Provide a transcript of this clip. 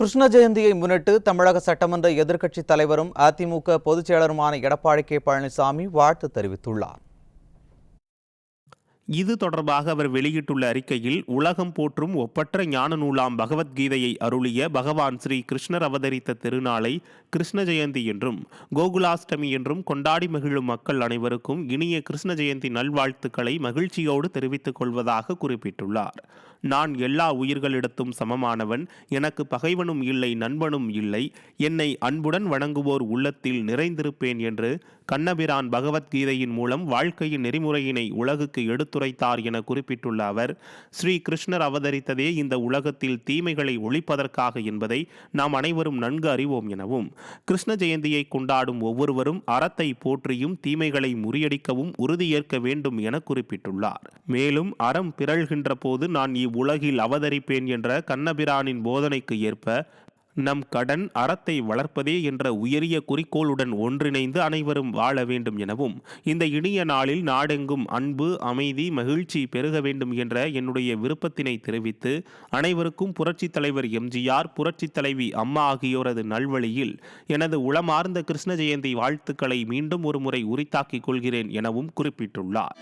கிருஷ்ண ஜெயந்தியை முன்னிட்டு தமிழக சட்டமன்ற எதிர்க்கட்சித் தலைவரும் அதிமுக பொதுச் செயலருமான எடப்பாடி கே பழனிசாமி வாழ்த்து தெரிவித்துள்ளார். இது தொடர்பாக அவர் வெளியிட்டுள்ள அறிக்கையில், உலகம் போற்றும் ஒப்பற்ற ஞான நூலாம் பகவத்கீதையை அருளிய பகவான் ஸ்ரீ கிருஷ்ணர் அவதரித்த திருநாளை கிருஷ்ண ஜெயந்தி என்றும் கோகுலாஷ்டமி என்றும் கொண்டாடி மகிழும் மக்கள் அனைவருக்கும் இனிய கிருஷ்ண ஜெயந்தி நல்வாழ்த்துக்களை மகிழ்ச்சியோடு தெரிவித்துக் கொள்வதாக குறிப்பிட்டுள்ளார். நான் எல்லா உயிர்களிடத்தும் சமமானவன், எனக்கு பகைவனும் இல்லை, நண்பனும் இல்லை, என்னை அன்புடன் வணங்குவோர் உள்ளத்தில் நிறைந்திருப்பேன் என்று கண்ணபிரான் பகவத்கீதையின் மூலம் வாழ்க்கையின் நெறிமுறையினை உலகுக்கு எடுத்துரைத்தார் என குறிப்பிட்டுள்ள அவர், ஸ்ரீ கிருஷ்ணர் அவதரித்ததே இந்த உலகத்தில் தீமைகளை ஒழிப்பதற்காக என்பதை நாம் அனைவரும் நன்கு அறிவோம் எனவும், கிருஷ்ண ஜெயந்தியை கொண்டாடும் ஒவ்வொருவரும் அறத்தை போற்றியும் தீமைகளை முறியடிக்கவும் உறுதியேற்க வேண்டும் என குறிப்பிட்டுள்ளார். மேலும், அறம் பிறழ்கின்ற போது நான் இவ்வுலகில் அவதரிப்பேன் என்ற கண்ணபிரானின் போதனைக்கு ஏற்ப நம் கடன் அறத்தை வளர்ப்பதே என்ற உயரிய குறிக்கோளுடன் ஒன்றிணைந்து அனைவரும் வாழ வேண்டும் எனவும், இந்த இனிய நாளில் நாடெங்கும் அன்பு, அமைதி, மகிழ்ச்சி பெருக வேண்டும் என்ற என்னுடைய விருப்பத்தினை தெரிவித்து, அனைவருக்கும் புரட்சித் தலைவர் எம்ஜிஆர், புரட்சித் தலைவி அம்மா ஆகியோரது நல்வழியில் எனது உளமார்ந்த கிருஷ்ண ஜெயந்தி வாழ்த்துக்களை மீண்டும் ஒரு முறை உரித்தாக்கிக் கொள்கிறேன் எனவும் குறிப்பிட்டுள்ளார்.